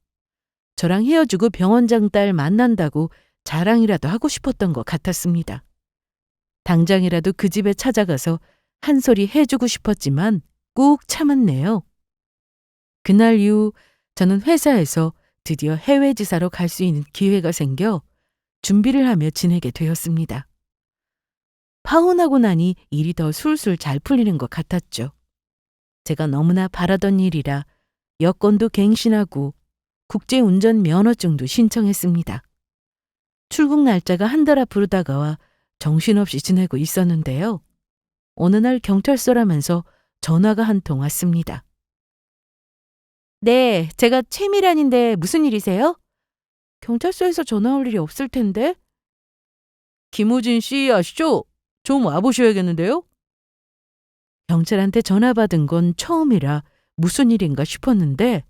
저랑 헤어지고 병원장 딸 만난다고 자랑이라도 하고 싶었던 것 같았습니다. 당장이라도 그 집에 찾아가서 한 소리 해주고 싶었지만 꾹 참았네요. 그날 이후 저는 회사에서 드디어 해외 지사로 갈 수 있는 기회가 생겨 준비를 하며 지내게 되었습니다. 파혼하고 나니 일이 더 술술 잘 풀리는 것 같았죠. 제가 너무나 바라던 일이라 여권도 갱신하고 국제운전 면허증도 신청했습니다. 출국 날짜가 한 달 앞으로 다가와 정신없이 지내고 있었는데요. 어느 날 경찰서라면서 전화가 한 통 왔습니다. 네, 제가 최미란인데 무슨 일이세요? 경찰서에서 전화 올 일이 없을 텐데. 김우진 씨 아시죠? 좀 와보셔야겠는데요? 경찰한테 전화 받은 건 처음이라 무슨 일인가 싶었는데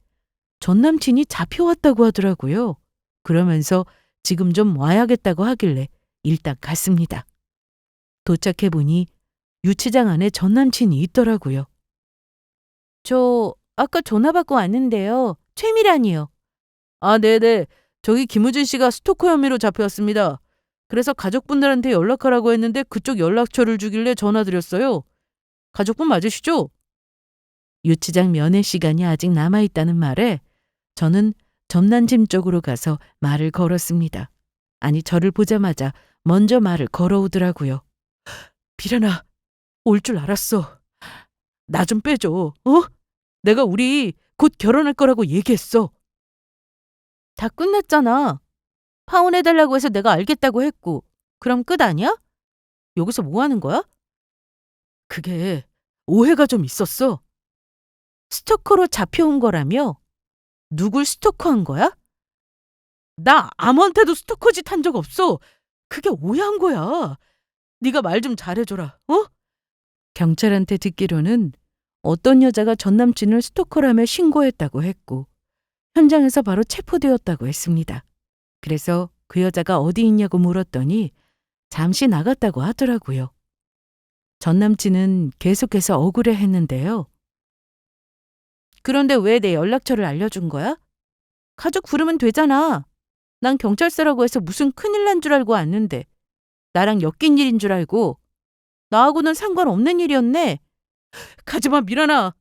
전 남친이 잡혀왔다고 하더라고요. 그러면서 지금 좀 와야겠다고 하길래 일단 갔습니다. 도착해보니 유치장 안에 전 남친이 있더라고요. 저 아까 전화 받고 왔는데요. 최미란이요. 아, 네네. 저기 김우진 씨가 스토커 혐의로 잡혀왔습니다. 그래서 가족분들한테 연락하라고 했는데 그쪽 연락처를 주길래 전화드렸어요. 가족분 맞으시죠? 유치장 면회 시간이 아직 남아있다는 말에 저는 전남친 쪽으로 가서 말을 걸었습니다. 아니, 저를 보자마자 먼저 말을 걸어오더라고요. 미란아, 올 줄 알았어. 나 좀 빼줘, 어? 내가 우리 곧 결혼할 거라고 얘기했어. 다 끝났잖아. 파혼해달라고 해서 내가 알겠다고 했고. 그럼 끝 아니야? 여기서 뭐 하는 거야? 그게 오해가 좀 있었어. 스토커로 잡혀온 거라며? 누굴 스토커한 거야? 나 아무한테도 스토커 짓 한 적 없어. 그게 오해한 거야. 네가 말 좀 잘해줘라, 어? 경찰한테 듣기로는 어떤 여자가 전 남친을 스토커라며 신고했다고 했고 현장에서 바로 체포되었다고 했습니다. 그래서 그 여자가 어디 있냐고 물었더니 잠시 나갔다고 하더라고요. 전 남친은 계속해서 억울해했는데요. 그런데 왜 내 연락처를 알려준 거야? 가족 부르면 되잖아. 난 경찰서라고 해서 무슨 큰일 난 줄 알고 왔는데 나랑 엮인 일인 줄 알고 나하고는 상관없는 일이었네. 가지마, 미란아.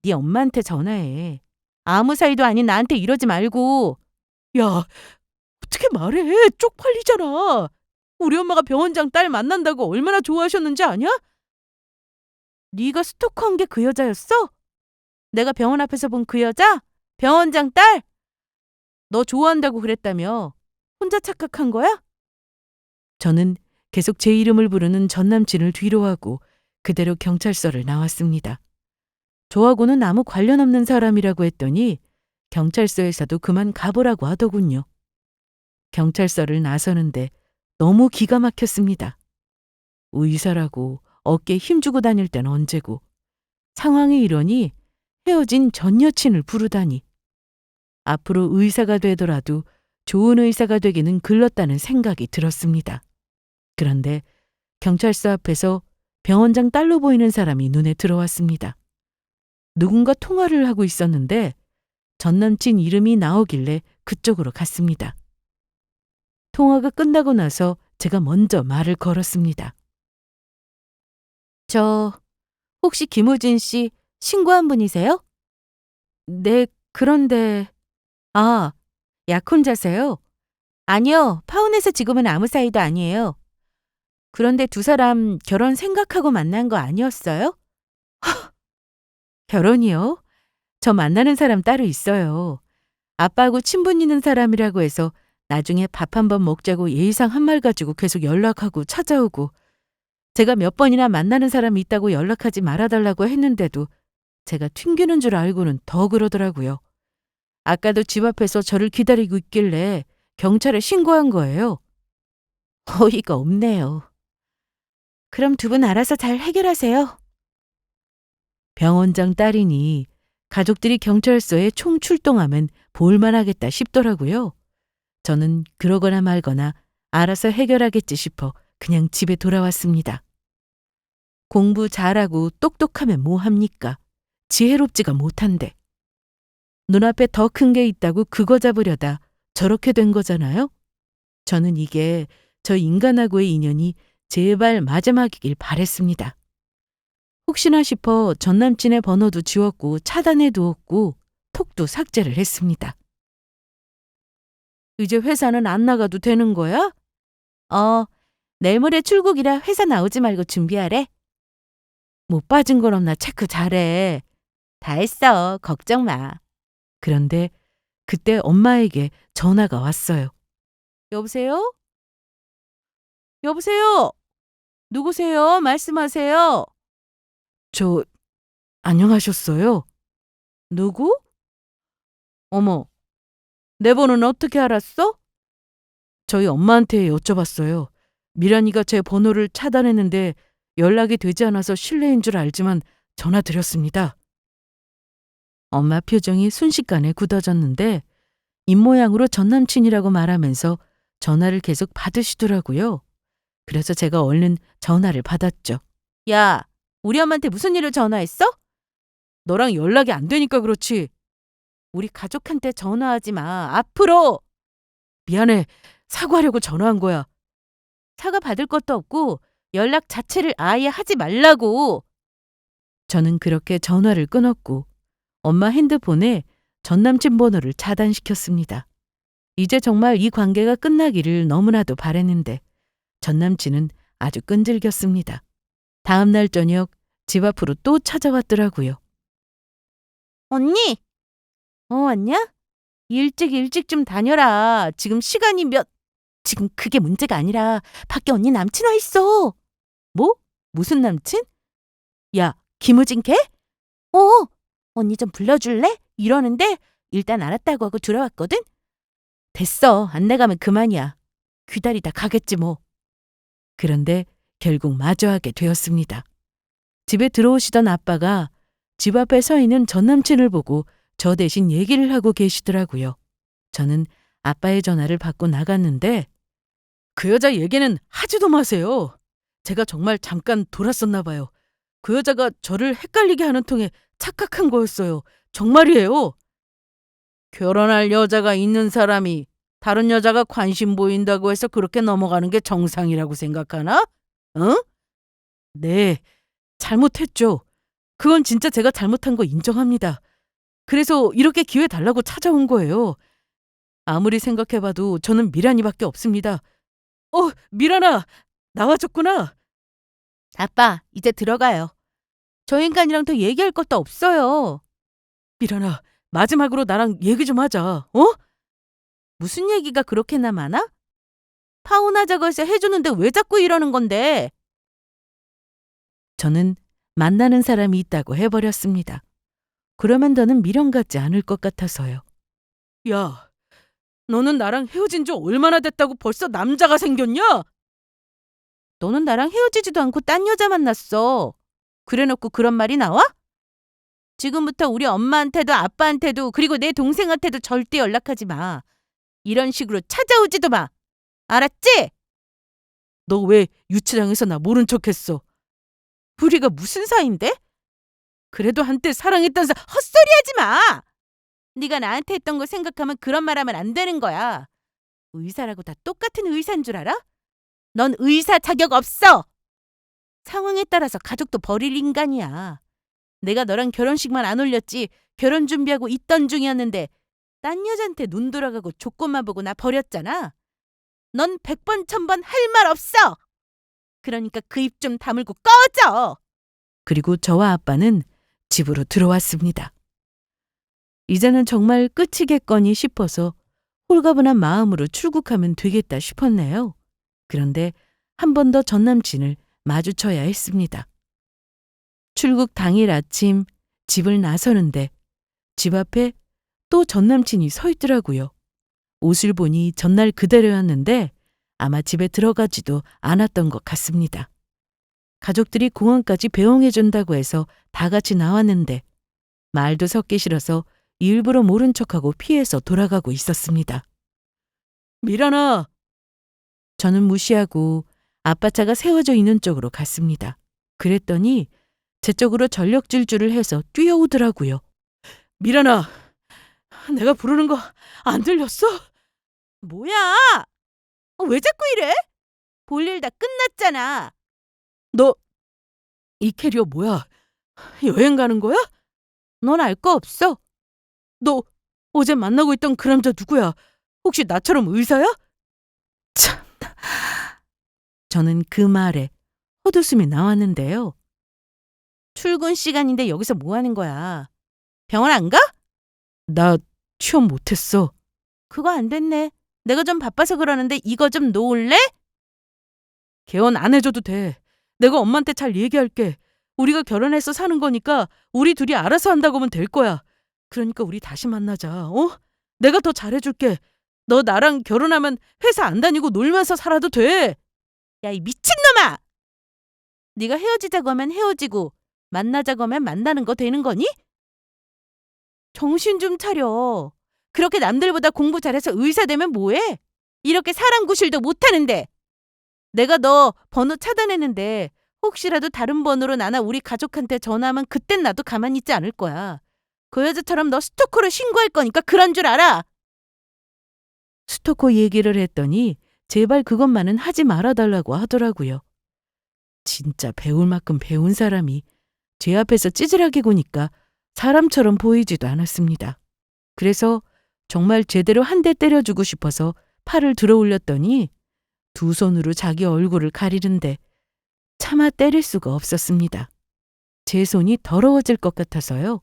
네 엄마한테 전화해. 아무 사이도 아닌 나한테 이러지 말고. 야, 어떻게 말해? 쪽팔리잖아. 우리 엄마가 병원장 딸 만난다고 얼마나 좋아하셨는지 아냐? 네가 스토커한 게 그 여자였어? 내가 병원 앞에서 본 그 여자? 병원장 딸? 너 좋아한다고 그랬다며. 혼자 착각한 거야? 저는 계속 제 이름을 부르는 전 남친을 뒤로하고 그대로 경찰서를 나왔습니다. 저하고는 아무 관련 없는 사람이라고 했더니 경찰서에서도 그만 가보라고 하더군요. 경찰서를 나서는데 너무 기가 막혔습니다. 의사라고 어깨에 힘주고 다닐 땐 언제고 상황이 이러니 헤어진 전 여친을 부르다니. 앞으로 의사가 되더라도 좋은 의사가 되기는 글렀다는 생각이 들었습니다. 그런데 경찰서 앞에서 병원장 딸로 보이는 사람이 눈에 들어왔습니다. 누군가 통화를 하고 있었는데 전 남친 이름이 나오길래 그쪽으로 갔습니다. 통화가 끝나고 나서 제가 먼저 말을 걸었습니다. 저 혹시 김우진 씨 신고한 분이세요? 네, 그런데 아, 약혼자세요? 아니요, 파혼해서 지금은 아무 사이도 아니에요. 그런데 두 사람 결혼 생각하고 만난 거 아니었어요? 결혼이요? 저 만나는 사람 따로 있어요. 아빠하고 친분 있는 사람이라고 해서 나중에 밥 한번 먹자고 예의상 한 말 가지고 계속 연락하고 찾아오고 제가 몇 번이나 만나는 사람이 있다고 연락하지 말아달라고 했는데도 제가 튕기는 줄 알고는 더 그러더라고요. 아까도 집 앞에서 저를 기다리고 있길래 경찰에 신고한 거예요. 어이가 없네요. 그럼 두 분 알아서 잘 해결하세요. 병원장 딸이니 가족들이 경찰서에 총 출동하면 볼만하겠다 싶더라고요. 저는 그러거나 말거나 알아서 해결하겠지 싶어 그냥 집에 돌아왔습니다. 공부 잘하고 똑똑하면 뭐합니까? 지혜롭지가 못한데. 눈앞에 더 큰 게 있다고 그거 잡으려다 저렇게 된 거잖아요? 저는 이게 저 인간하고의 인연이 제발 마지막이길 바랬습니다. 혹시나 싶어 전 남친의 번호도 지웠고 차단해 두었고 톡도 삭제를 했습니다. 이제 회사는 안 나가도 되는 거야? 내일 모레 출국이라 회사 나오지 말고 준비하래. 못 빠진 건 없나 체크 잘해. 다 했어. 걱정 마. 그런데 그때 엄마에게 전화가 왔어요. 여보세요? 여보세요? 누구세요? 말씀하세요. 저, 안녕하셨어요? 누구? 어머, 내 번호는 어떻게 알았어? 저희 엄마한테 여쭤봤어요. 미란이가 제 번호를 차단했는데 연락이 되지 않아서 실례인 줄 알지만 전화 드렸습니다. 엄마 표정이 순식간에 굳어졌는데 입모양으로 전남친이라고 말하면서 전화를 계속 받으시더라고요. 그래서 제가 얼른 전화를 받았죠. 야, 우리 엄마한테 무슨 일로 전화했어? 너랑 연락이 안 되니까 그렇지. 우리 가족한테 전화하지 마. 앞으로. 미안해. 사과하려고 전화한 거야. 사과 받을 것도 없고 연락 자체를 아예 하지 말라고. 저는 그렇게 전화를 끊었고 엄마 핸드폰에 전남친 번호를 차단시켰습니다. 이제 정말 이 관계가 끝나기를 너무나도 바랬는데 전남친은 아주 끈질겼습니다. 다음 날 저녁 집 앞으로 또 찾아왔더라고요. 언니! 왔냐? 일찍 좀 다녀라. 지금 시간이 지금 그게 문제가 아니라 밖에 언니 남친 와 있어. 뭐? 무슨 남친? 야, 김우진 걔? 언니 좀 불러줄래? 이러는데 일단 알았다고 하고 들어왔거든? 됐어. 안 나가면 그만이야. 기다리다 가겠지 뭐. 그런데 결국 마주하게 되었습니다. 집에 들어오시던 아빠가 집 앞에 서 있는 전 남친을 보고 저 대신 얘기를 하고 계시더라고요. 저는 아빠의 전화를 받고 나갔는데 그 여자 얘기는 하지도 마세요. 제가 정말 잠깐 돌았었나 봐요. 그 여자가 저를 헷갈리게 하는 통에 착각한 거였어요. 정말이에요. 결혼할 여자가 있는 사람이 다른 여자가 관심 보인다고 해서 그렇게 넘어가는 게 정상이라고 생각하나? 응? 네, 잘못했죠. 그건 진짜 제가 잘못한 거 인정합니다. 그래서 이렇게 기회 달라고 찾아온 거예요. 아무리 생각해봐도 저는 미란이밖에 없습니다. 미란아, 나와줬구나. 아빠, 이제 들어가요. 저 인간이랑 더 얘기할 것도 없어요. 미란아, 마지막으로 나랑 얘기 좀 하자, 어? 무슨 얘기가 그렇게나 많아? 파혼하자고 해서 해주는데 왜 자꾸 이러는 건데? 저는 만나는 사람이 있다고 해버렸습니다. 그러면 더는 미련 같지 않을 것 같아서요. 야, 너는 나랑 헤어진 지 얼마나 됐다고 벌써 남자가 생겼냐? 너는 나랑 헤어지지도 않고 딴 여자 만났어. 그래놓고 그런 말이 나와? 지금부터 우리 엄마한테도 아빠한테도 그리고 내 동생한테도 절대 연락하지 마. 이런 식으로 찾아오지도 마. 알았지? 너 왜 유치장에서 나 모른 척했어? 우리가 무슨 사이인데? 그래도 한때 사랑했던 헛소리하지 마. 네가 나한테 했던 거 생각하면 그런 말하면 안 되는 거야. 의사라고 다 똑같은 의사인 줄 알아? 넌 의사 자격 없어. 상황에 따라서 가족도 버릴 인간이야. 내가 너랑 결혼식만 안 올렸지 결혼 준비하고 있던 중이었는데 딴 여잔테 눈 돌아가고 조건만 보고 나 버렸잖아. 넌 100번 1000번 할 말 없어. 그러니까 그 입 좀 다물고 꺼져! 그리고 저와 아빠는 집으로 들어왔습니다. 이제는 정말 끝이겠거니 싶어서 홀가분한 마음으로 출국하면 되겠다 싶었네요. 그런데 한 번 더 전 남친을 마주쳐야 했습니다. 출국 당일 아침 집을 나서는데 집 앞에 또 전 남친이 서 있더라고요. 옷을 보니 전날 그대로였는데 아마 집에 들어가지도 않았던 것 같습니다. 가족들이 공항까지 배웅해준다고 해서 다 같이 나왔는데 말도 섞기 싫어서 일부러 모른 척하고 피해서 돌아가고 있었습니다. 미란아! 저는 무시하고 아빠 차가 세워져 있는 쪽으로 갔습니다. 그랬더니 제 쪽으로 전력 질주를 해서 뛰어오더라고요. 미란아! 내가 부르는 거 안 들렸어? 뭐야? 왜 자꾸 이래? 볼일 다 끝났잖아. 너 이 캐리어 뭐야? 여행 가는 거야? 넌 알 거 없어. 너 어제 만나고 있던 그 남자 누구야? 혹시 나처럼 의사야? 참. 저는 그 말에 헛웃음이 나왔는데요. 출근 시간인데 여기서 뭐 하는 거야? 병원 안 가? 나 취업 못했어. 그거 안 됐네. 내가 좀 바빠서 그러는데 이거 좀 놓을래? 개원 안 해줘도 돼. 내가 엄마한테 잘 얘기할게. 우리가 결혼해서 사는 거니까 우리 둘이 알아서 한다고 하면 될 거야. 그러니까 우리 다시 만나자. 어? 내가 더 잘해줄게. 너 나랑 결혼하면 회사 안 다니고 놀면서 살아도 돼. 야, 이 미친놈아! 네가 헤어지자고 하면 헤어지고 만나자고 하면 만나는 거 되는 거니? 정신 좀 차려. 그렇게 남들보다 공부 잘해서 의사 되면 뭐해? 이렇게 사람 구실도 못하는데. 내가 너 번호 차단했는데 혹시라도 다른 번호로 나나 우리 가족한테 전화하면 그땐 나도 가만히 있지 않을 거야. 그 여자처럼 너 스토커를 신고할 거니까 그런 줄 알아. 스토커 얘기를 했더니 제발 그것만은 하지 말아달라고 하더라고요. 진짜 배울 만큼 배운 사람이 제 앞에서 찌질하게 구니까 사람처럼 보이지도 않았습니다. 그래서 정말 제대로 한 대 때려주고 싶어서 팔을 들어 올렸더니 두 손으로 자기 얼굴을 가리는데 차마 때릴 수가 없었습니다. 제 손이 더러워질 것 같아서요.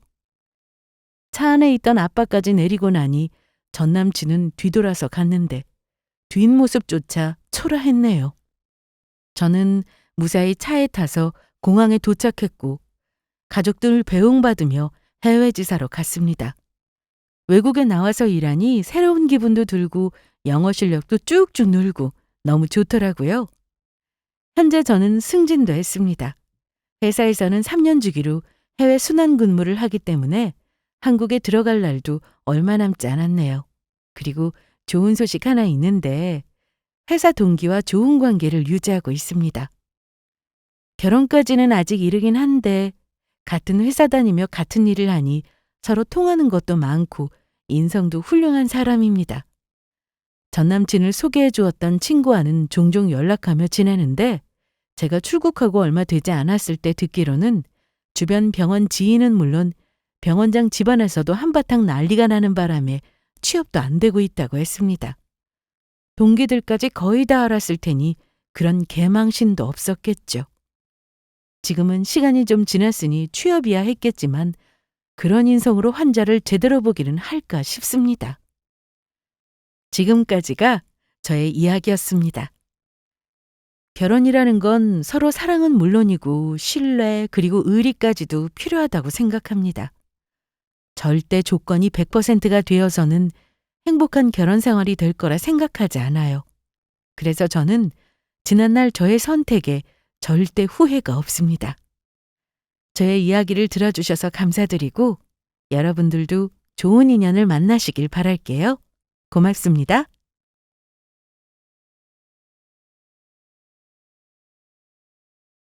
차 안에 있던 아빠까지 내리고 나니 전 남친은 뒤돌아서 갔는데 뒷모습조차 초라했네요. 저는 무사히 차에 타서 공항에 도착했고 가족들 배웅받으며 해외 지사로 갔습니다. 외국에 나와서 일하니 새로운 기분도 들고 영어 실력도 쭉쭉 늘고 너무 좋더라고요. 현재 저는 승진도 했습니다. 회사에서는 3년 주기로 해외 순환 근무를 하기 때문에 한국에 들어갈 날도 얼마 남지 않았네요. 그리고 좋은 소식 하나 있는데 회사 동기와 좋은 관계를 유지하고 있습니다. 결혼까지는 아직 이르긴 한데 같은 회사 다니며 같은 일을 하니 서로 통하는 것도 많고 인성도 훌륭한 사람입니다. 전 남친을 소개해 주었던 친구와는 종종 연락하며 지내는데 제가 출국하고 얼마 되지 않았을 때 듣기로는 주변 병원 지인은 물론 병원장 집안에서도 한바탕 난리가 나는 바람에 취업도 안 되고 있다고 했습니다. 동기들까지 거의 다 알았을 테니 그런 개망신도 없었겠죠. 지금은 시간이 좀 지났으니 취업이야 했겠지만 그런 인성으로 환자를 제대로 보기는 할까 싶습니다. 지금까지가 저의 이야기였습니다. 결혼이라는 건 서로 사랑은 물론이고 신뢰 그리고 의리까지도 필요하다고 생각합니다. 절대 조건이 100%가 되어서는 행복한 결혼 생활이 될 거라 생각하지 않아요. 그래서 저는 지난날 저의 선택에 절대 후회가 없습니다. 저의 이야기를 들어주셔서 감사드리고 여러분들도 좋은 인연을 만나시길 바랄게요. 고맙습니다.